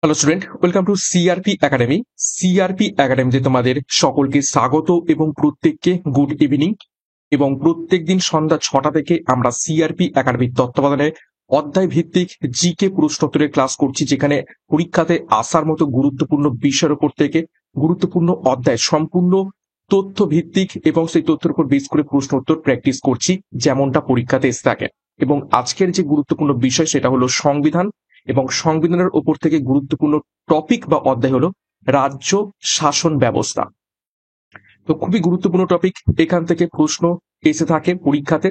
Hello student, welcome to CRP academy. CRP একাডেমিতে তোমাদের সকলকে স্বাগত এবং প্রত্যেককে গুড ইভিনিং। এবং প্রত্যেক দিন সন্ধ্যা 6টা থেকে আমরা সিআরপি একাডেমির তত্ত্বাবধানে অধ্যায় ভিত্তিক জিকে প্রশ্নোত্তরের ক্লাস করছি, যেখানে পরীক্ষাতে আসার মতো গুরুত্বপূর্ণ বিষয়ের উপর থেকে গুরুত্বপূর্ণ অধ্যায় সম্পূর্ণ তথ্য ভিত্তিক এবং সেই তথ্যের উপর বেস করে প্রশ্ন উত্তর প্র্যাকটিস করছি, যেমনটা পরীক্ষাতে এসে থাকে। এবং আজকের যে গুরুত্বপূর্ণ বিষয় সেটা হলো সংবিধান, এবং সংবিধানের উপর থেকে গুরুত্বপূর্ণ টপিক বা অধ্যায় হলো রাজ্য শাসন ব্যবস্থা। তো খুবই গুরুত্বপূর্ণ টপিক, এখান থেকে প্রশ্ন এসে থাকে পরীক্ষাতে।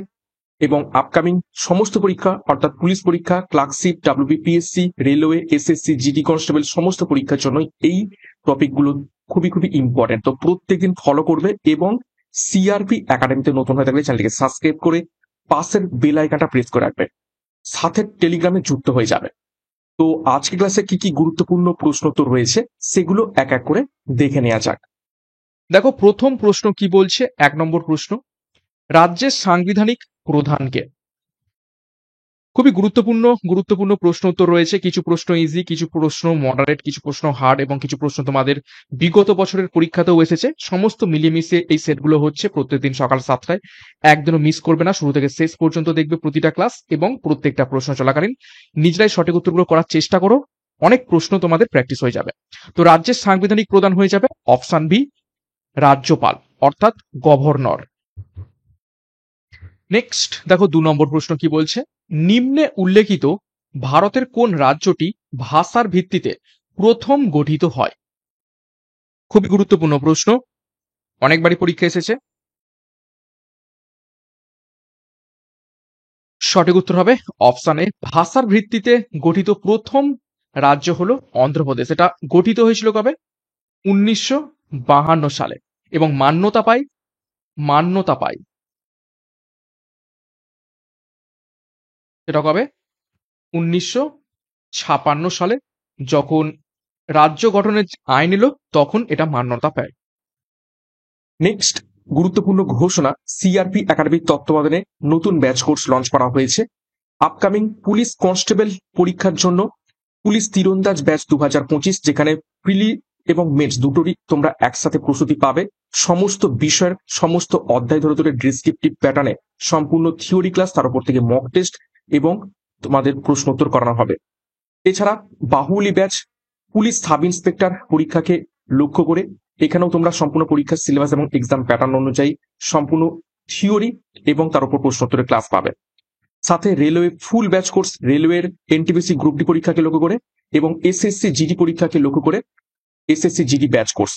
এবং আপকামিং সমস্ত পরীক্ষা অর্থাৎ পুলিশ পরীক্ষা, clerkship, WBPSC, railway, SSC, GD constable সমস্ত পরীক্ষার জন্য এই টপিকগুলো খুবই খুবই ইম্পর্টেন্ট। তো প্রত্যেকদিন ফলো করবে এবং সিআরপি একাডেমিতে নতুন হয়ে থাকলে চ্যানেলটিকে সাবস্ক্রাইব করে পাশের বেল আইকনটা প্রেস করে রাখবে, সাথে টেলিগ্রামে যুক্ত হয়ে যাবে। তো আজকে ক্লাসে কি কি গুরুত্বপূর্ণ প্রশ্ন উত্তর রয়েছে সেগুলো এক এক করে দেখে নেওয়া যাক। দেখো, প্রথম প্রশ্ন কি বলছে। 1 নম্বর প্রশ্ন, রাজ্যের সাংবিধানিক প্রধানকে। খুবই গুরুত্বপূর্ণ প্রশ্ন উত্তর রয়েছে। কিছু প্রশ্ন ইজি, কিছু প্রশ্ন মডারেট, কিছু প্রশ্ন হার্ড এবং কিছু প্রশ্ন তোমাদের বিগত বছরের পরীক্ষাতেও এসেছে। সমস্ত মিলিয়ে এই সেটগুলো হচ্ছে প্রত্যেকদিন সকাল 7টায়। একদিনও মিস করবে না, শুরু থেকে শেষ পর্যন্ত দেখবে প্রতিটা ক্লাস, এবং প্রত্যেকটা প্রশ্ন চলাকালীন নিজেরাই সঠিক উত্তরগুলো করার চেষ্টা করো। অনেক প্রশ্ন তোমাদের প্র্যাকটিস হয়ে যাবে। তো রাজ্যের সাংবিধানিক প্রধান হয়ে যাবে অপশন বি, রাজ্যপাল অর্থাৎ গভর্নর। নেক্সট দেখো, 2 নম্বর প্রশ্ন কি বলছে। নিম্নে উল্লেখিত ভারতের কোন রাজ্যটি ভাষার ভিত্তিতে প্রথম গঠিত হয়? খুবই গুরুত্বপূর্ণ প্রশ্ন, অনেকবারই পরীক্ষা এসেছে। সঠিক উত্তর হবে অপশন এ, ভাষার ভিত্তিতে গঠিত প্রথম রাজ্য হলো অন্ধ্রপ্রদেশ। এটা গঠিত হয়েছিল কবে? 1952 সালে, এবং মান্যতা পায় সেটা কবে? 1956 সালে, যখন রাজ্য গঠনের আইন এলো তখন এটা মান্যতা পায়। নেক্সট গুরুত্বপূর্ণ ঘোষণা, সিআরপি একাডেমির তত্ত্বাবধানে নতুন ব্যাচ কোর্স লঞ্চ করা হয়েছে। আপকামিং পুলিশ কনস্টেবল পরীক্ষার জন্য পুলিশ তীরন্দাজ ব্যাচ 2025, যেখানে প্রিলি এবং মেন্স দুটোরই তোমরা একসাথে প্রস্তুতি পাবে। সমস্ত বিষয়ের সমস্ত অধ্যায় ধরে ধরে ডিসক্রিপটিভ প্যাটার্নে সম্পূর্ণ থিওরি ক্লাস, তার উপর থেকে মক টেস্ট এবং তোমাদের প্রশ্ন উত্তর করানো হবে। এছাড়া বাহুলি ব্যাচ পুলিশ সাব ইন্সপেক্টর পরীক্ষাকে লক্ষ্য করে, এখানেও তোমরা সম্পূর্ণ পরীক্ষার সিলেবাস এবং এক্সাম প্যাটার্ন অনুযায়ী সম্পূর্ণ থিওরি এবং তার উপর প্রশ্নোত্তরের ক্লাস পাবে। সাথে রেলওয়ে ফুল ব্যাচ কোর্স, রেলওয়ের এনটিপিসি গ্রুপ ডি পরীক্ষাকে লক্ষ্য করে এবং এসএসসি জিডি পরীক্ষাকে লক্ষ্য করে এসএসসি জিডি ব্যাচ কোর্স।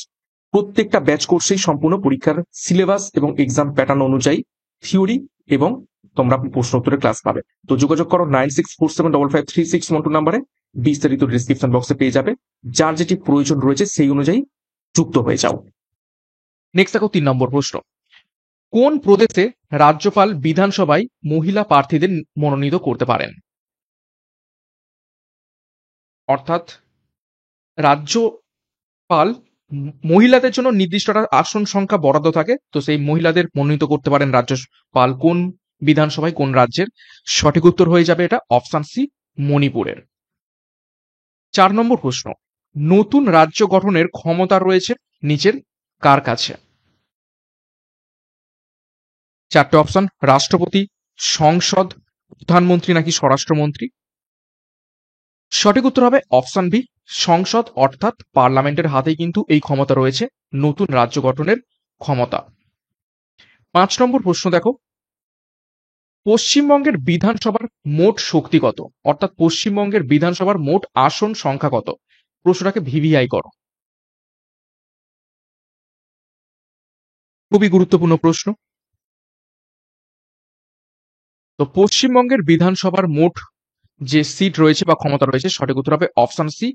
প্রত্যেকটা ব্যাচ কোর্সেই সম্পূর্ণ পরীক্ষার সিলেবাস এবং এক্সাম প্যাটার্ন অনুযায়ী থিওরি এবং তোমরা প্রশ্নোত্তরের ক্লাস পাবে। তো যোগাযোগ করো 9647553612 নাম্বারে, বিস্তারিত ডিসক্রিপশন বক্সে পেয়ে যাবে। যার যেটি প্রয়োজন রয়েছে সেই অনুযায়ী যুক্ত হয়ে যাও। নেক্সট দেখো, 3 নম্বর প্রশ্ন, কোন প্রদেশে রাজ্যপাল বিধানসভায় মহিলা প্রার্থীদের মনোনীত করতে পারেন? অর্থাৎ রাজ্যপাল মহিলাদের জন্য নির্দিষ্ট একটা আসন সংখ্যা বরাদ্দ থাকে, তো সেই মহিলাদের মনোনীত করতে পারেন রাজ্যপাল কোন বিধানসভায়, কোন রাজ্যের? সঠিক উত্তর হয়ে যাবে এটা অপশন সি, মণিপুরের। 4 নম্বর প্রশ্ন, নতুন রাজ্য গঠনের ক্ষমতা রয়েছে নিচের কার কাছে? 4টে অপশন, রাষ্ট্রপতি, সংসদ, প্রধানমন্ত্রী নাকি স্বরাষ্ট্রমন্ত্রী? সঠিক উত্তর হবে অপশন বি, সংসদ অর্থাৎ পার্লামেন্টের হাতেই কিন্তু এই ক্ষমতা রয়েছে, নতুন রাজ্য গঠনের ক্ষমতা। 5 নম্বর প্রশ্ন দেখো, পশ্চিমবঙ্গের বিধানসভার মোট শক্তি কত? অর্থাৎ পশ্চিমবঙ্গের বিধানসভার মোট আসন সংখ্যা কত? প্রশ্নটাকে ভিভিআই করো। খুবই গুরুত্বপূর্ণ প্রশ্ন। তো পশ্চিমবঙ্গের বিধানসভার মোট যে সিট রয়েছে বা ক্ষমতা রয়েছে, সঠিক উত্তর হবে অপশন সি,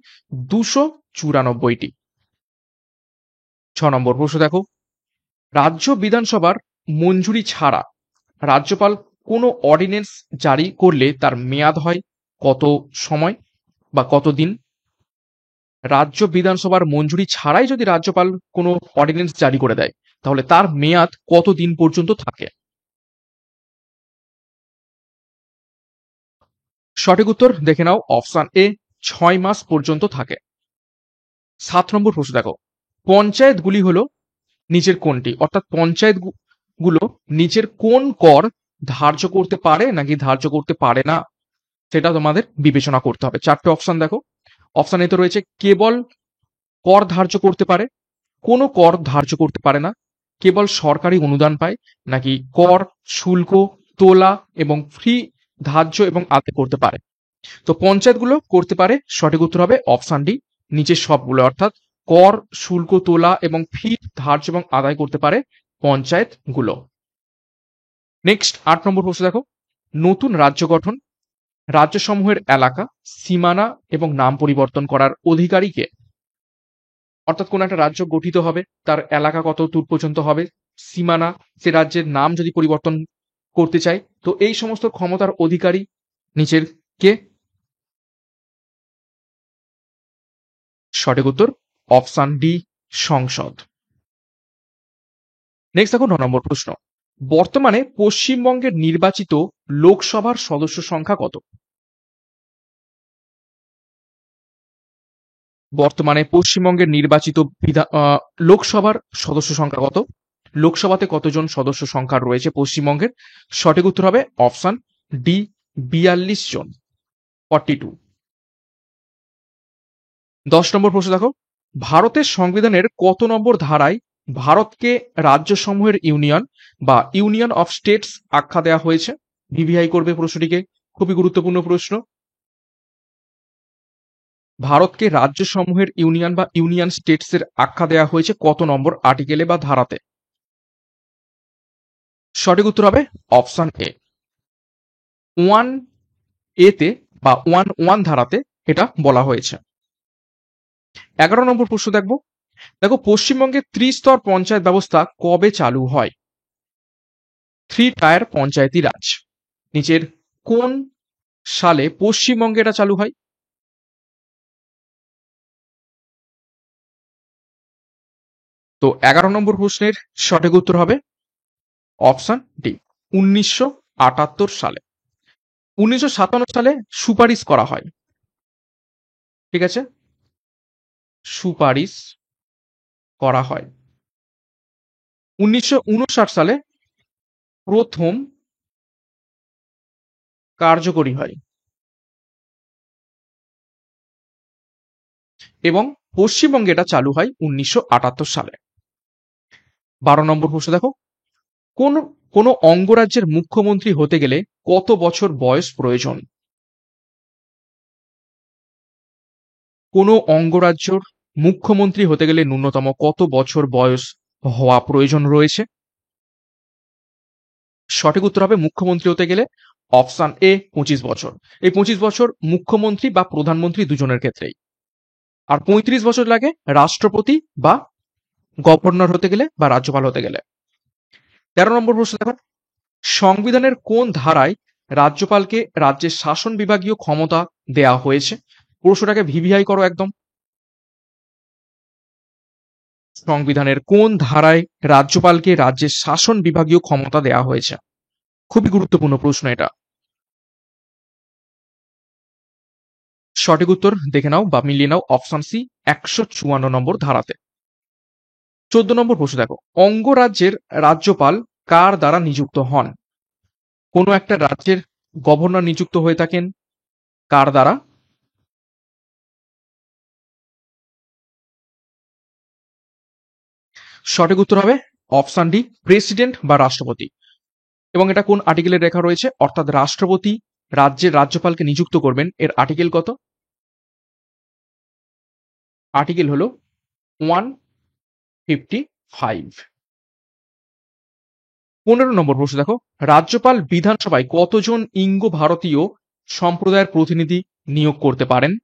294টি। 6 নম্বর প্রশ্ন দেখো, রাজ্য বিধানসভার মঞ্জুরি ছাড়া রাজ্যপাল কোনো অর্ডিন্যান্স জারি করলে তার মেয়াদ হয় কত সময় বা কত দিন? রাজ্য বিধানসভার মঞ্জুরি ছাড়াই যদি রাজ্যপাল কোনো অর্ডিন্যান্স জারি করে দেয়, তাহলে তার মেয়াদ কত দিন পর্যন্ত থাকে? সঠিক উত্তর দেখে নাও, অপশন এ, 6 মাস পর্যন্ত থাকে। 7 নম্বর প্রশ্ন দেখো, পঞ্চায়েতগুলি হলো নিচের কোনটি? অর্থাৎ পঞ্চায়েত গুলো নিচের কোন কর ধার্য করতে পারে নাকি ধার্য করতে পারে না, সেটা তোমাদের বিবেচনা করতে হবে। 4টে অপশন দেখো। অপশন এতে রয়েছে কেবল কর ধার্য করতে পারে, কোনো কর ধার্য করতে পারে না, কেবল সরকারি অনুদান পায়, নাকি কর, শুল্ক, তোলা এবং ফ্রি ধার্য এবং আদায় করতে পারে। তো পঞ্চায়েতগুলো করতে পারে, সঠিক উত্তর হবে অপশন ডি, নিচের সবগুলো। অর্থাৎ কর, শুল্ক তোলা এবং ফি ধার্য এবং আদায় করতে পারে পঞ্চায়েতগুলো। নেক্সট 8 নম্বর প্রশ্ন দেখো, নতুন রাজ্য গঠন, রাজ্যসমূহের এলাকা, সীমানা এবং নাম পরিবর্তন করার অধিকারী কে? অর্থাৎ কোন একটা রাজ্য গঠিত হবে, তার এলাকা কত দূর পর্যন্ত হবে, সীমানা, সে রাজ্যের নাম যদি পরিবর্তন করতে চায়, তো এই সমস্ত ক্ষমতার অধিকারী নিচের কে? সঠিক উত্তর অপশন ডি, সংসদ। নেক্সট দেখো 9 নম্বর প্রশ্ন, বর্তমানে পশ্চিমবঙ্গের নির্বাচিত লোকসভার সদস্য সংখ্যা কত? বর্তমানে পশ্চিমবঙ্গের নির্বাচিত লোকসভার সদস্য সংখ্যা কত? লোকসভাতে কতজন সদস্য সংখ্যা রয়েছে পশ্চিমবঙ্গের? সঠিক উত্তর হবে অপশন ডি, 42 জন, 42। 10 নম্বর প্রশ্ন দেখো, ভারতের সংবিধানের কত নম্বর ধারায় ভারতকে রাজ্যসমূহের ইউনিয়ন বা ইউনিয়ন অফ স্টেটস আখ্যা দেওয়া হয়েছে? ভিভিআই করবে প্রশ্নটিকে, খুবই গুরুত্বপূর্ণ প্রশ্ন। ভারতকে রাজ্যসমূহের ইউনিয়ন বা ইউনিয়ন স্টেটসের আখ্যা দেওয়া হয়েছে কত নম্বর আর্টিকেলে বা ধারাতে? সঠিক উত্তর হবে অপশন এ, 1A তে বা 1(1) ধারাতে এটা বলা হয়েছে। 11 নম্বর প্রশ্ন দেখো, পশ্চিমবঙ্গে ত্রিস্তর পঞ্চায়েত ব্যবস্থা কবে চালু হয়? 3 টায়ার পঞ্চায়েতি রাজ, নিচের কোন সালে পশ্চিমবঙ্গে এটা চালু হয়? তো 11 নম্বর প্রশ্নের সঠিক উত্তর হবে অপশন ডি, 1978 সালে। 1957 সালে সুপারিশ করা হয়, ঠিক আছে, সুপারিশ করা হয়। 1959 সালে প্রথম কার্যকরী হয় এবং পশ্চিমবঙ্গে এটা চালু হয় 1978 সালে। 12 নম্বর প্রশ্ন দেখো, কোন কোন অঙ্গরাজ্যের মুখ্যমন্ত্রী হতে গেলে কত বছর বয়স প্রয়োজন? কোন অঙ্গরাজ্যের মুখ্যমন্ত্রী হতে গেলে ন্যূনতম কত বছর বয়স হওয়া প্রয়োজন রয়েছে? সঠিক উত্তর হবে মুখ্যমন্ত্রী হতে গেলে অপশন এ, 25 বছর। এই 25 বছর মুখ্যমন্ত্রী বা প্রধানমন্ত্রী দুজনের ক্ষেত্রেই। আর 35 বছর লাগে রাষ্ট্রপতি বা গভর্নর হতে গেলে বা রাজ্যপাল হতে গেলে। 13 নম্বর প্রশ্ন দেখো, সংবিধানের কোন ধারায় রাজ্যপালকে রাজ্যের শাসন বিভাগীয় ক্ষমতা দেয়া হয়েছে? প্রশ্নটাকে ভিভিআই করো একদম। সংবিধানের কোন ধারায় রাজ্যপালকে রাজ্যের শাসন বিভাগীয় ক্ষমতা দেয়া হয়েছে? খুবই গুরুত্বপূর্ণ প্রশ্ন এটা। সঠিক উত্তর দেখে নাও বা মিলিয়ে নাও, অপশন সি, 154 নম্বর ধারাতে। 14 নম্বর প্রশ্ন দেখো, অঙ্গরাজ্যের রাজ্যপাল কার দ্বারা নিযুক্ত হন? কোনো একটা রাজ্যের গভর্নর নিযুক্ত হয়ে থাকেন কার দ্বারা? সঠিক উত্তর হবে অপশন ডি, প্রেসিডেন্ট বা রাষ্ট্রপতি। এবং এটা কোন আর্টিকেলে লেখা রয়েছে? অর্থাৎ রাষ্ট্রপতি রাজ্যের রাজ্যপালকে নিযুক্ত করবেন, এর আর্টিকেল কত? আর্টিকেল হলো 155। 15 নম্বর প্রশ্ন দেখো, রাজ্যপাল বিধানসভায় কতজন ইঙ্গ ভারতীয় সম্প্রদায়ের প্রতিনিধি নিয়োগ করতে পারেন?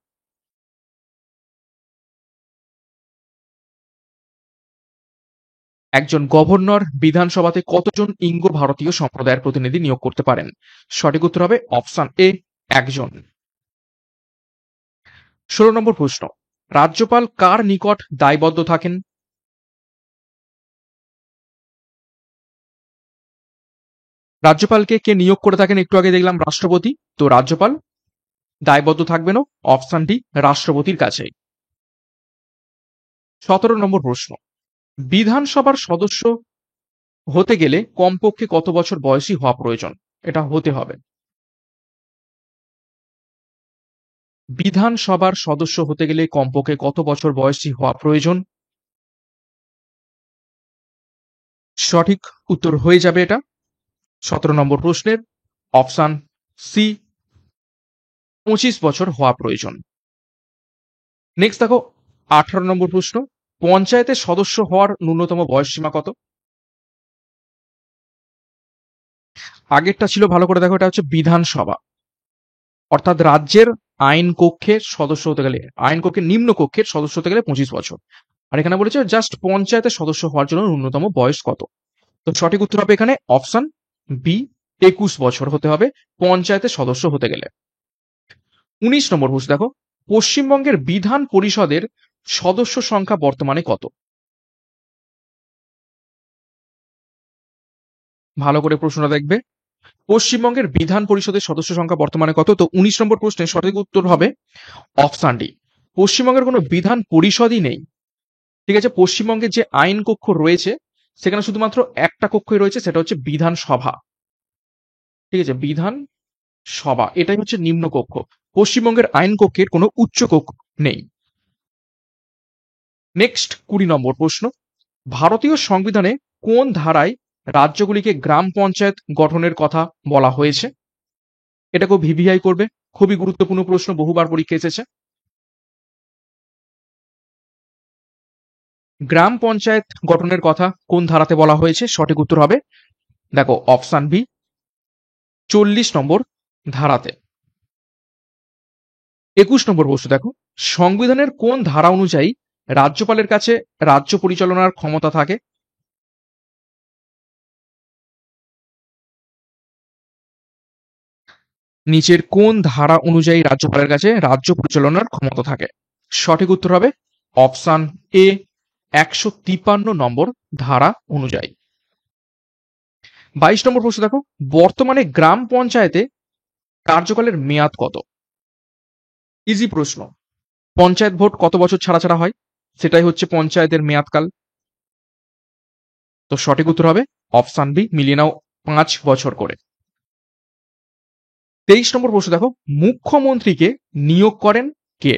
একজন গভর্নর বিধানসভাতে কতজন ইঙ্গ ভারতীয় সম্প্রদায়ের প্রতিনিধি নিয়োগ করতে পারেন? সঠিক উত্তর হবে অপশন এ, 1 জন। 16 নম্বর প্রশ্ন, রাজ্যপাল কার নিকট দায়বদ্ধ থাকেন? রাজ্যপালকে কে নিয়োগ করে থাকেন? একটু আগে দেখলাম রাষ্ট্রপতি, তো রাজ্যপাল দায়বদ্ধ থাকবেনও অপশন ডি, রাষ্ট্রপতির কাছে। 17 নম্বর প্রশ্ন, বিধানসভার সদস্য হতে গেলে কমপক্ষে কত বছর বয়সী হওয়া প্রয়োজন? এটা হতে হবে। বিধানসভার সদস্য হতে গেলে কমপক্ষে কত বছর বয়সী হওয়া প্রয়োজন? সঠিক উত্তর হয়ে যাবে এটা 17 নম্বর প্রশ্নের অপশন সি, 25 বছর হওয়া প্রয়োজন। নেক্সট দেখো 18 নম্বর প্রশ্ন, পঞ্চায়েতের সদস্য হওয়ার ন্যূনতম বয়সসীমা কত? আগেরটা ছিল, ভালো করে দেখো, এটা হচ্ছে বিধানসভা, অর্থাৎ রাজ্যের আইন কক্ষের সদস্য হতে গেলে, আইন কক্ষের নিম্ন কক্ষের সদস্য হতে গেলে 25 বছর। আর এখানে বলেছে জাস্ট পঞ্চায়েতের সদস্য হওয়ার জন্য ন্যূনতম বয়স কত। তো সঠিক উত্তর হবে এখানে অপশন বি, 21 বছর হতে হবে পঞ্চায়েতের সদস্য হতে গেলে। 19 নম্বর প্রশ্ন দেখো, পশ্চিমবঙ্গের বিধান পরিষদের সদস্য সংখ্যা বর্তমানে কত? ভালো করে প্রশ্নটা দেখবে। পশ্চিমবঙ্গের বিধান পরিষদের সদস্য সংখ্যা বর্তমানে কত? তো 19 নম্বর প্রশ্নের সঠিক উত্তর হবে অপশন ডি, পশ্চিমবঙ্গের কোনো বিধান পরিষদই নেই। ঠিক আছে, পশ্চিমবঙ্গের যে আইন কক্ষ রয়েছে সেখানে শুধুমাত্র একটা কক্ষই রয়েছে, সেটা হচ্ছে বিধানসভা। ঠিক আছে, বিধান সভা এটাই হচ্ছে নিম্ন কক্ষ, পশ্চিমবঙ্গের আইন কক্ষের কোনো উচ্চ কক্ষ নেই। নেক্সট 20 নম্বর প্রশ্ন, ভারতীয় সংবিধানে কোন ধারায় রাজ্যগুলিকে গ্রাম পঞ্চায়েত গঠনের কথা বলা হয়েছে? এটাকেও ভিভিআই করবে, খুবই গুরুত্বপূর্ণ প্রশ্ন, বহুবার পরীক্ষা এসেছে। গ্রাম পঞ্চায়েত গঠনের কথা কোন ধারাতে বলা হয়েছে? সঠিক উত্তর হবে দেখো অপশন বি, 40 নম্বর ধারাতে। 21 নম্বর প্রশ্ন দেখো, সংবিধানের কোন ধারা অনুযায়ী রাজ্যপালের কাছে রাজ্য পরিচালনার ক্ষমতা থাকে? নিচের কোন ধারা অনুযায়ী রাজ্যপালের কাছে রাজ্য পরিচালনার ক্ষমতা থাকে? সঠিক উত্তর হবে অপশন এ, 153 নম্বর ধারা অনুযায়ী। 22 নম্বর প্রশ্ন দেখো, বর্তমানে গ্রাম পঞ্চায়েতে কার্যকালের মেয়াদ কত? ইজি প্রশ্ন, পঞ্চায়েত ভোট কত বছর ছাড়া ছাড়া হয়, সেটাই হচ্ছে পঞ্চায়েতের মেয়াদকাল। তো সঠিক উত্তর হবে অপশন বি, মিলিয়ে নাও 5 বছর করে। 23 নম্বর প্রশ্ন দেখো, মুখ্যমন্ত্রীকে নিয়োগ করেন কে?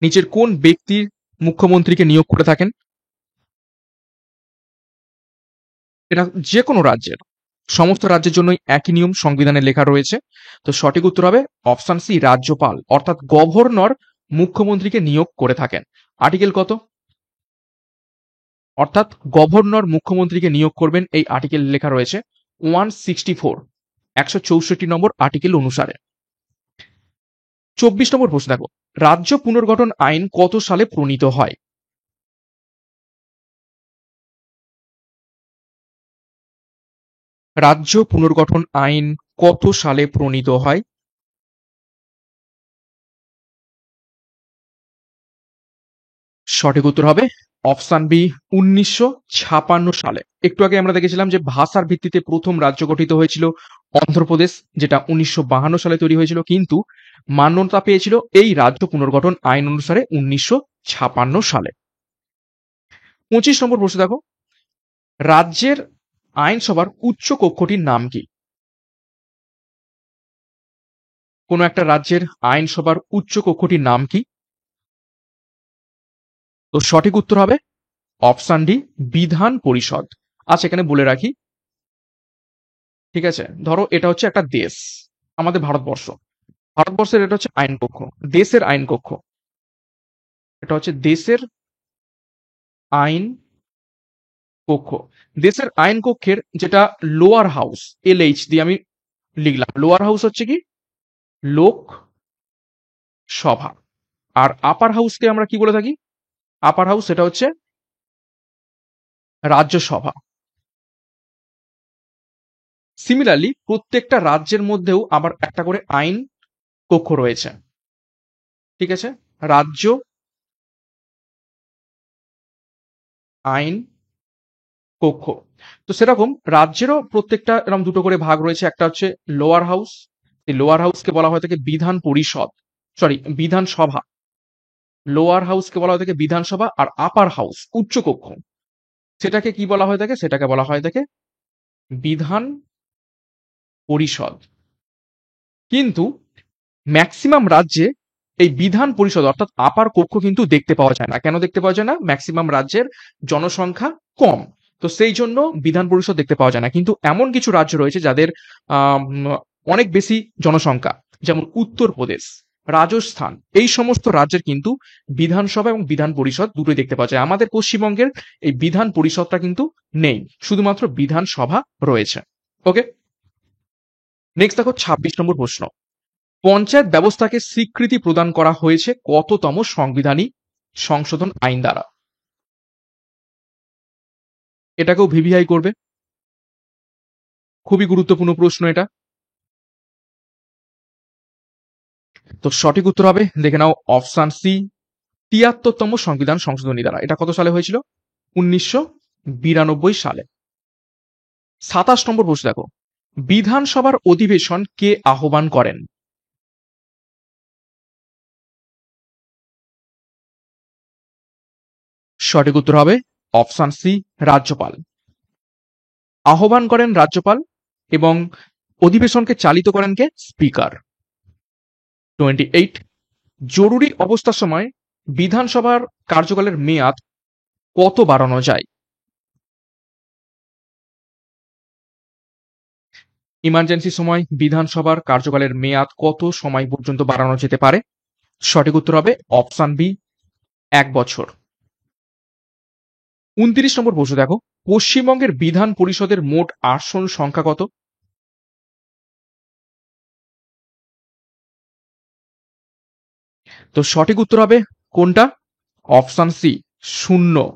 নিচের কোন ব্যক্তি মুখ্যমন্ত্রীকে নিয়োগ করে থাকেন? এটা যে কোনো রাজ্যের, সমস্ত রাজ্যের জন্যই একই নিয়ম সংবিধানে লেখা রয়েছে। তো সঠিক উত্তর হবে অপশন সি, রাজ্যপাল অর্থাৎ গভর্নর মুখ্যমন্ত্রীকে নিয়োগ করে থাকেন। আর্টিকেল কত? অর্থাৎ গভর্নর মুখ্যমন্ত্রীকে নিয়োগ করবেন, এই আর্টিকেল লেখা রয়েছে 164, 164 নম্বর আর্টিকেল অনুসারে। 24 নম্বর প্রশ্ন দেখো, রাজ্য পুনর্গঠন আইন কত সালে প্রণীত হয়? রাজ্য পুনর্গঠন আইন কত সালে প্রণীত হয়? সঠিক উত্তর হবে অপশন বি, 1956 সালে। একটু আগে আমরা দেখেছিলাম যে ভাষার ভিত্তিতে প্রথম রাজ্য গঠিত হয়েছিল অন্ধ্রপ্রদেশ, যেটা 1952 সালে তৈরি হয়েছিল, কিন্তু মান্যতা পেয়েছিল এই রাজ্য পুনর্গঠন আইন অনুসারে 1956 সালে। 25 নম্বর প্রশ্ন দেখো, রাজ্যের আইনসভার উচ্চ কক্ষটির নাম কি? কোন একটা রাজ্যের আইনসভার উচ্চ কক্ষটির নাম কি? তো সঠিক উত্তর হবে অপশন ডি, বিধান পরিষদ। আচ্ছা, এখানে বলে রাখি, ঠিক আছে, ধরো এটা হচ্ছে একটা দেশ, আমাদের ভারতবর্ষ, ভারতবর্ষের এটা হচ্ছে আইন কক্ষ, দেশের আইন কক্ষ, এটা হচ্ছে দেশের আইন কক্ষ। দেশের আইন কক্ষের যেটা লোয়ার হাউস, LH দিয়ে আমি লিখলাম, লোয়ার হাউস হচ্ছে কি লোক সভা, আর আপার হাউসকে আমরা কি বলে থাকি? আপার হাউস সেটা হচ্ছে রাজ্যসভা। সিমিলারলি প্রত্যেকটা রাজ্যের মধ্যেও আবার একটা করে আইন কক্ষ রয়েছে, ঠিক আছে, রাজ্য আইন কক্ষ। তো সেরকম রাজ্যেরও প্রত্যেকটা এরকম দুটো করে ভাগ রয়েছে, একটা হচ্ছে লোয়ার হাউস, এই লোয়ার হাউসকে বলা হয় থাকে বিধান পরিষদ, সরি বিধানসভা, লোয়ার হাউসকে বলা হয়ে থাকে বিধানসভা, আর আপার হাউস উচ্চকক্ষ সেটাকে কি বলা হয়ে থাকে? সেটাকে বলা হয়ে থাকে বিধান পরিষদ। কিন্তু ম্যাক্সিমাম রাজ্যে এই বিধান পরিষদ অর্থাৎ আপার কক্ষ কিন্তু দেখতে পাওয়া যায় না। কেন দেখতে পাওয়া যায় না? ম্যাক্সিমাম রাজ্যের জনসংখ্যা কম, তো সেই জন্য বিধান পরিষদ দেখতে পাওয়া যায় না। কিন্তু এমন কিছু রাজ্য রয়েছে যাদের অনেক বেশি জনসংখ্যা, যেমন উত্তরপ্রদেশ, রাজস্থান, এই সমস্ত রাজ্যের কিন্তু বিধানসভা এবং বিধান পরিষদ দুটোই দেখতে পাওয়া যায়। আমাদের পশ্চিমবঙ্গের এই বিধান পরিষদটা কিন্তু নেই, শুধুমাত্র বিধানসভা রয়েছে। ওকে, নেক্সট দেখো 26 নম্বর প্রশ্ন। পঞ্চায়েত ব্যবস্থাকে স্বীকৃতি প্রদান করা হয়েছে কততম সাংবিধানিক সংশোধন আইন দ্বারা? এটাকেও ভিভিআই করবে, খুবই গুরুত্বপূর্ণ প্রশ্ন এটা। তো সঠিক উত্তর হবে, দেখে নাও, অপশন সি, ৭৩তম সংবিধান সংশোধনী দ্বারা। এটা কত সালে হয়েছিল? 1992 সালে। 27 নম্বর প্রশ্ন দেখো, বিধানসভার অধিবেশন কে আহ্বান করেন? সঠিক উত্তর হবে অপশন সি, রাজ্যপাল। আহ্বান করেন রাজ্যপাল এবং অধিবেশনকে চালিত করেন কে? স্পিকার। 28, জরুরি অবস্থার সময় বিধানসভার কার্যকালের মেয়াদ কত বাড়ানো যায়? ইমার্জেন্সি সময় বিধানসভার কার্যকালের মেয়াদ কত সময় পর্যন্ত বাড়ানো যেতে পারে? সঠিক উত্তর হবে অপশন বি, 1 বছর। 29 নম্বর প্রশ্ন দেখো, পশ্চিমবঙ্গের বিধান পরিষদের মোট আসন সংখ্যা কত? তো সঠিক উত্তর হবে কোনটা? Option C, 0।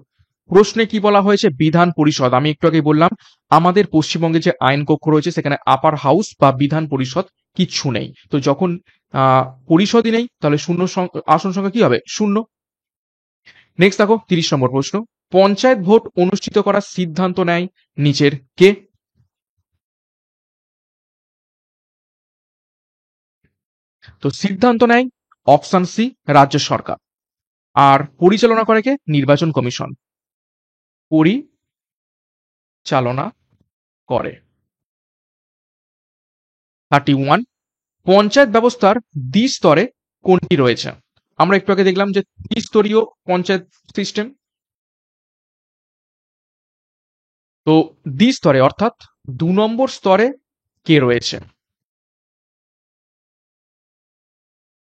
প্রশ্নে কি বলা হয়েছে? বিধান পরিষদ। আমি একটু আগে বললাম আমাদের পশ্চিমবঙ্গে যে আইন কক্ষ রয়েছে সেখানে আপার হাউস বা বিধান পরিষদ কিচ্ছু নেই। তো যখন পরিষদই নেই তাহলে শূন্য আসন সংখ্যা কি হবে? 0। নেক্সট দেখো 30 নম্বর প্রশ্ন, পঞ্চায়েত ভোট অনুষ্ঠিত করার সিদ্ধান্ত নেয় নিচের কে? তো সিদ্ধান্ত নেয় অপশন সি, রাজ্য সরকার। আর পরিচালনা করে কে? নির্বাচন কমিশন পরিচালনা করে। 31, পঞ্চায়েত ব্যবস্থার দ্বিস্তরে কোনটি রয়েছে? আমরা একটু আগে দেখলাম যে ত্রিস্তরীয় পঞ্চায়েত সিস্টেম, তো দ্বিস্তরে অর্থাৎ 2 নম্বর স্তরে কে রয়েছে?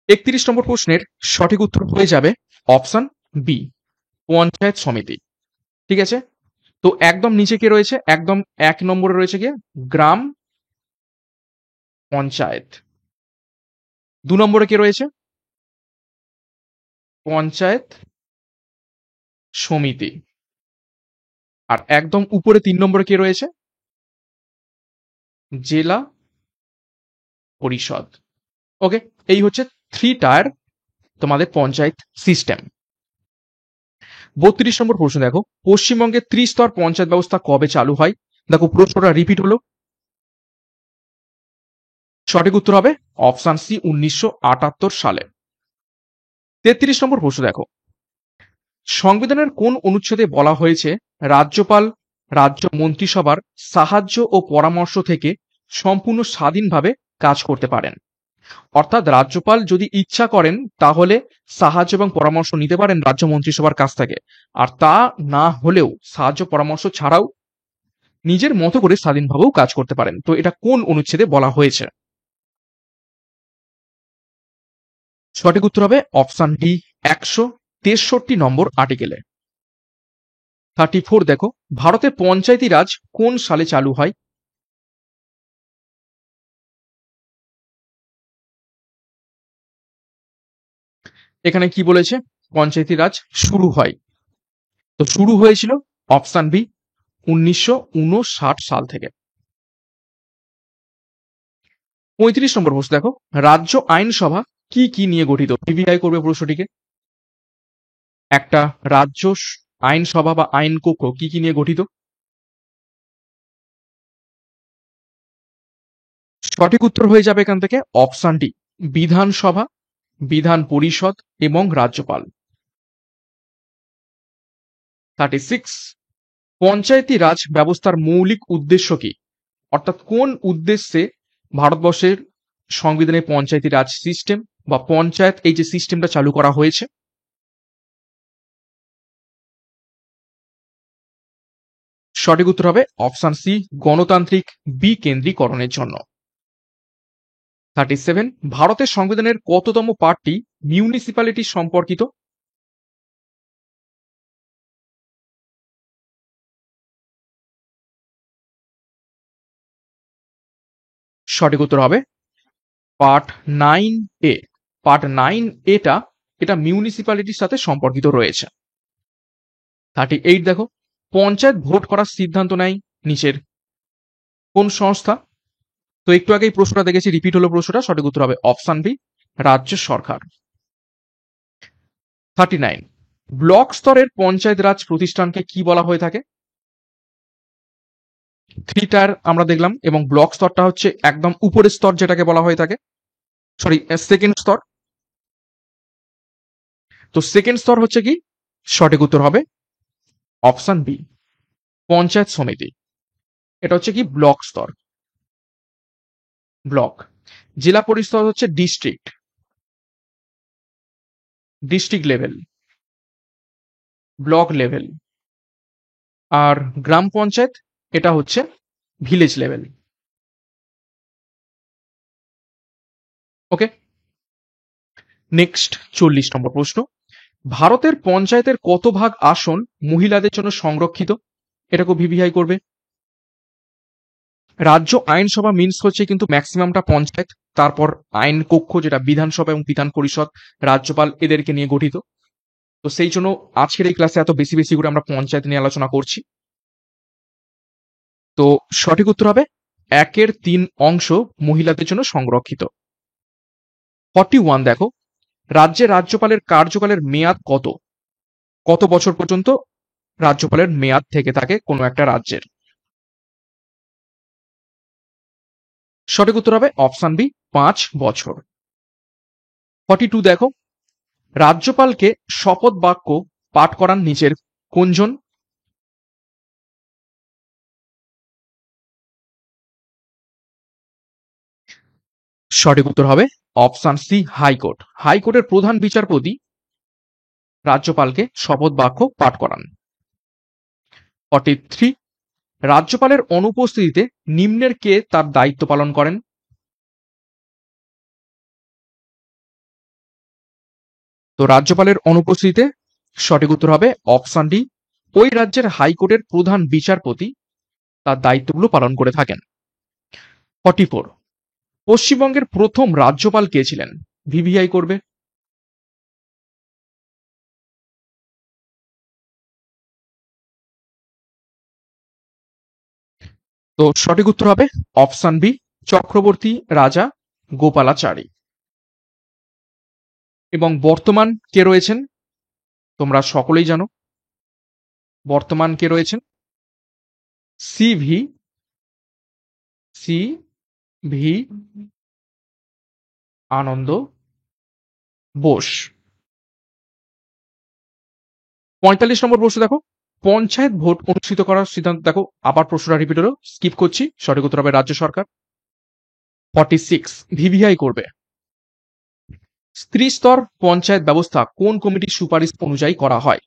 31 নম্বর প্রশ্নের সঠিক উত্তর হয়ে যাবে অপশন বি, পঞ্চায়েত সমিতি। ঠিক আছে, তো একদম নিচে কে রয়েছে? একদম 1 নম্বরে রয়েছে কে? গ্রাম পঞ্চায়েত। 2 নম্বরে কে রয়েছে? পঞ্চায়েত সমিতি। আর একদম উপরে 3 নম্বরে কে রয়েছে? জেলা পরিষদ। ওকে, এই হচ্ছে 3 টায়ার তোমাদের পঞ্চায়েত সিস্টেম। 32 নম্বর প্রশ্ন দেখো, পশ্চিমবঙ্গে ত্রিস্তর পঞ্চায়েত ব্যবস্থা কবে চালু হয়? দেখো প্রশ্নটা রিপিট হলো। সঠিক উত্তর হবে অপশন সি, 1978 সালে। 33 নম্বর প্রশ্ন দেখো, সংবিধানের কোন অনুচ্ছেদে বলা হয়েছে রাজ্যপাল রাজ্য মন্ত্রিসভার সাহায্য ও পরামর্শ থেকে সম্পূর্ণ স্বাধীনভাবে কাজ করতে পারেন? অর্থাৎ রাজ্যপাল যদি ইচ্ছা করেন তাহলে সাহায্য এবং পরামর্শ নিতে পারেন রাজ্য মন্ত্রিসভার কাছ থেকে, আর তা না হলেও সাহায্য পরামর্শ ছাড়াও নিজের মতো করে স্বাধীনভাবেও কাজ করতে পারেন। তো এটা কোন অনুচ্ছেদে বলা হয়েছে? সঠিক উত্তর হবে অপশন ডি, 163 নম্বর আর্টিকেলে। 34 দেখো, ভারতে পঞ্চায়েতি রাজ কোন সালে চালু হয়? এখানে কি বলেছে? পঞ্চায়েতি রাজ শুরু হয়। তো শুরু হয়েছিল অপশন বি, 1959 সাল থেকে। 35 নম্বর প্রশ্ন দেখো, রাজ্য আইনসভা কি কি নিয়ে গঠিত? পিভিআই করবে প্রশ্নটিকে। একটা রাজ্য আইনসভা বা আইন কক্ষ কি কি নিয়ে গঠিত? সঠিক উত্তর হয়ে যাবে এখান থেকে অপশন ডি, বিধানসভা, বিধান পরিষদ এবং রাজ্যপাল। 36, পঞ্চায়েতি রাজ ব্যবস্থার মৌলিক উদ্দেশ্য কি? অর্থাৎ কোন উদ্দেশ্যে ভারতবর্ষের সংবিধানে পঞ্চায়েতি রাজ সিস্টেম বা পঞ্চায়েত এই যে সিস্টেমটা চালু করা হয়েছে? সঠিক উত্তর হবে অপশন সি, গণতান্ত্রিক বিকেন্দ্রীকরণের জন্য। 37, ভারতের সংবিধানের কততম পার্টটি মিউনিসিপ্যালিটি সম্পর্কিত? সঠিক উত্তর হবে পার্ট 9A। পার্ট 9A এটা মিউনিসিপ্যালিটির সাথে সম্পর্কিত রয়েছে। 38 দেখো, পঞ্চায়েত ভোট করার সিদ্ধান্ত নেয় নিচের কোন সংস্থা? তো একটু আগেই প্রশ্নটা দেখেছি, রিপিট হলো প্রশ্নটা। সঠিক উত্তর হবে অপশন বি, রাজ্য সরকার। 39, ব্লক স্তরের পঞ্চায়েত রাজ প্রতিষ্ঠানকে কি বলা হয়ে থাকে? 3 টায়ার আমরা দেখলাম, এবং ব্লক স্তরটা হচ্ছে একদম উপরের স্তর, যেটাকে বলা হয়ে থাকে, সরি সেকেন্ড স্তর। তো সেকেন্ড স্তর হচ্ছে কি? সঠিক উত্তর হবে অপশন বি, পঞ্চায়েত সমিতি। এটা হচ্ছে কি? ব্লক স্তর। ব্লক। জেলা পরিষদ হচ্ছে district, district level, block level. আর গ্রাম পঞ্চায়েত এটা হচ্ছে village level. Okay, next 40 number প্রশ্ন, ভারতের পঞ্চায়েতের কত ভাগ আসন মহিলাদের জন্য সংরক্ষিত? এটা খুব ভিভিআই করবে। রাজ্য আইনসভা মিনস হচ্ছে কিন্তু ম্যাক্সিমামটা পঞ্চায়েত, তারপর আইন কক্ষ যেটা বিধানসভা এবং বিধান পরিষদ, রাজ্যপাল এদেরকে নিয়ে গঠিত। তো সেই জন্য আজকের এই ক্লাসে এত বেশি বেশি করে আমরা পঞ্চায়েত নিয়ে আলোচনা করছি। তো সঠিক উত্তর হবে 1/3 অংশ মহিলাদের জন্য সংরক্ষিত। 41 দেখো, রাজ্যে রাজ্যপালের কার্যকালের মেয়াদ কত? কত বছর পর্যন্ত রাজ্যপালের মেয়াদ থেকে থাকে কোনো একটা রাজ্যের? সঠিক উত্তর হবে অপশন বি, 5 বছর। 42 দেখো, রাজ্যপালকে শপথ বাক্য পাঠ করান নিচের কোনজন? সঠিক উত্তর হবে অপশন সি, হাইকোর্ট। হাইকোর্টের প্রধান বিচারপতি রাজ্যপালকে শপথ বাক্য পাঠ করান। 43, রাজ্যপালের অনুপস্থিতিতে নিম্নের কে তার দায়িত্ব পালন করেন? তো রাজ্যপালের অনুপস্থিতিতে সঠিক উত্তর হবে অপশন ডি, ওই রাজ্যের হাইকোর্টের প্রধান বিচারপতি তার দায়িত্বগুলো পালন করে থাকেন। 44, পশ্চিমবঙ্গের প্রথম রাজ্যপাল কে ছিলেন? ভিভিআই করবে। তো সঠিক উত্তর হবে অপশন বি, চক্রবর্তী রাজা গোপালাচারী। এবং বর্তমান কে রয়েছেন? তোমরা সকলেই জানো বর্তমান কে রয়েছেন? সি ভি আনন্দ বোস। 45 নম্বর প্রশ্ন দেখো, পঞ্চায়েত ভোট অনুষ্ঠিত করার সিদ্ধান্ত, দেখো আবার প্রশ্নটা রিপিট হলো, স্কিপ করছি। সঠিক উত্তর হবে রাজ্য সরকার। 46, ভিভিআই করবে। ত্রিস্তর পঞ্চায়েত ব্যবস্থা কোন কমিটির সুপারিশ অনুযায়ী করা হয়?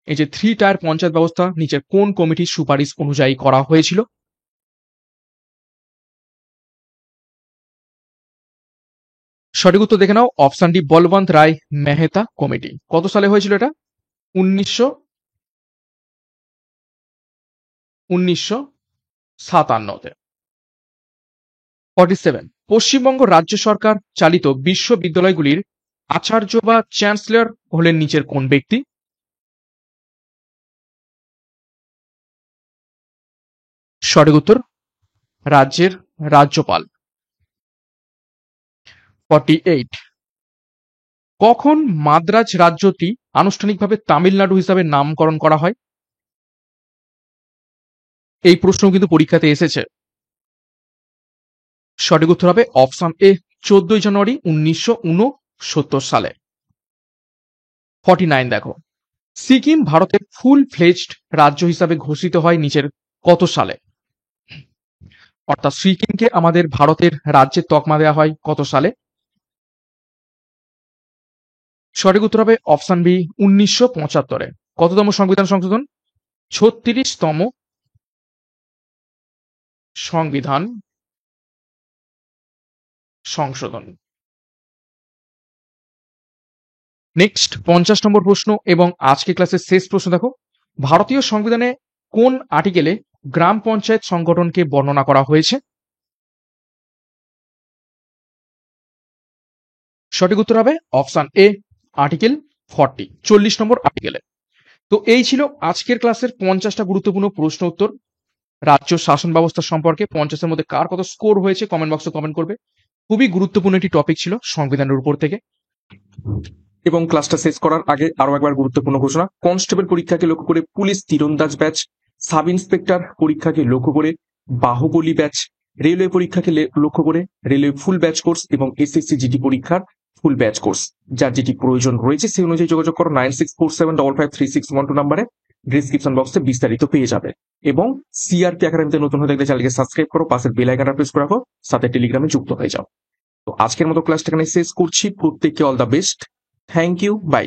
এই যে 3 টায়ার পঞ্চায়েত ব্যবস্থা নিচের কোন কমিটির সুপারিশ অনুযায়ী করা হয়েছিল? সঠিক উত্তর দেখে নাও, অপশন ডি, বলবন্ত রায় মেহতা কমিটি। কত সালে হয়েছিল এটা? 1957-তে। 47, পশ্চিমবঙ্গ রাজ্য সরকার চালিত বিশ্ববিদ্যালয়গুলির আচার্য বা চ্যান্সেলর হলেন নিচের কোন ব্যক্তি? সঠিক উত্তর রাজ্যের রাজ্যপাল। 48, কখন মাদ্রাজ রাজ্যটি আনুষ্ঠানিকভাবে তামিলনাড়ু হিসাবে নামকরণ করা হয়? এই প্রশ্ন কিন্তু পরীক্ষাতে এসেছে। সঠিক উত্তর হবে অপশন এ, 14 জানুয়ারি 1969 সালে। 49 দেখো, সিকিম ভারতের ফুল ফ্লেজড রাজ্য হিসাবে ঘোষিত হয় নিচের কত সালে? অর্থাৎ সিকিমকে আমাদের ভারতের রাজ্যের তকমা দেওয়া হয় কত সালে? সঠিক উত্তর হবে অপশন বি 1975-এ। কততম সংবিধান সংশোধন? 36তম সংবিধান সংশোধন। নেক্সট 50 নম্বর প্রশ্ন এবং আজকে ক্লাসের শেষ প্রশ্ন দেখো, ভারতীয় সংবিধানে কোন আর্টিকেলে গ্রাম পঞ্চায়েত সংগঠনকে বর্ণনা করা হয়েছে? সঠিক উত্তর হবে অপশন এ আর্টিকেল 40, 40 নম্বর আর্টিকেলে। তো এই ছিল আজকের ক্লাসের 50টা গুরুত্বপূর্ণ প্রশ্ন উত্তর রাজ্য শাসন ব্যবস্থা সম্পর্কে। 50-এর মধ্যে কার কত স্কোর হয়েছে কমেন্ট বক্সে কমেন্ট করবে। খুবই গুরুত্বপূর্ণ একটি টপিক ছিল সংবিধানের উপর থেকে। এবং ক্লাসটা শেষ করার আগে আরো একবার গুরুত্বপূর্ণ ঘোষণা, কনস্টেবল পরীক্ষাকে লক্ষ্য করে পুলিশ তীরন্দাজ ব্যাচ, সাব ইন্সপেক্টর পরীক্ষাকে লক্ষ্য করে বাহুবলী ব্যাচ, রেলওয়ে পরীক্ষাকে লক্ষ্য করে রেলওয়ে ফুল ব্যাচ কোর্স এবং এসএসসি জিডি পরীক্ষার ফুল ব্যাচ কোর্স, যার যেটি প্রয়োজন রয়েছে সেই অনুযায়ী যোগাযোগ করো 9647553612 নম্বরে। ডিসক্রিপশন বক্সে বিস্তারিত পেয়ে যাবে। এবং সিআরপি একাডেমিতে নতুন হয়ে থাকলে চ্যানেলকে সাবস্ক্রাইব করো, পাশের বেল আইকনটা প্রেস করে রাখো, সাথে টেলিগ্রামে যুক্ত হয়ে যাও। তো আজকের মতো ক্লাসটা এখানে শেষ করছি। প্রত্যেককে all the best. Thank you, by.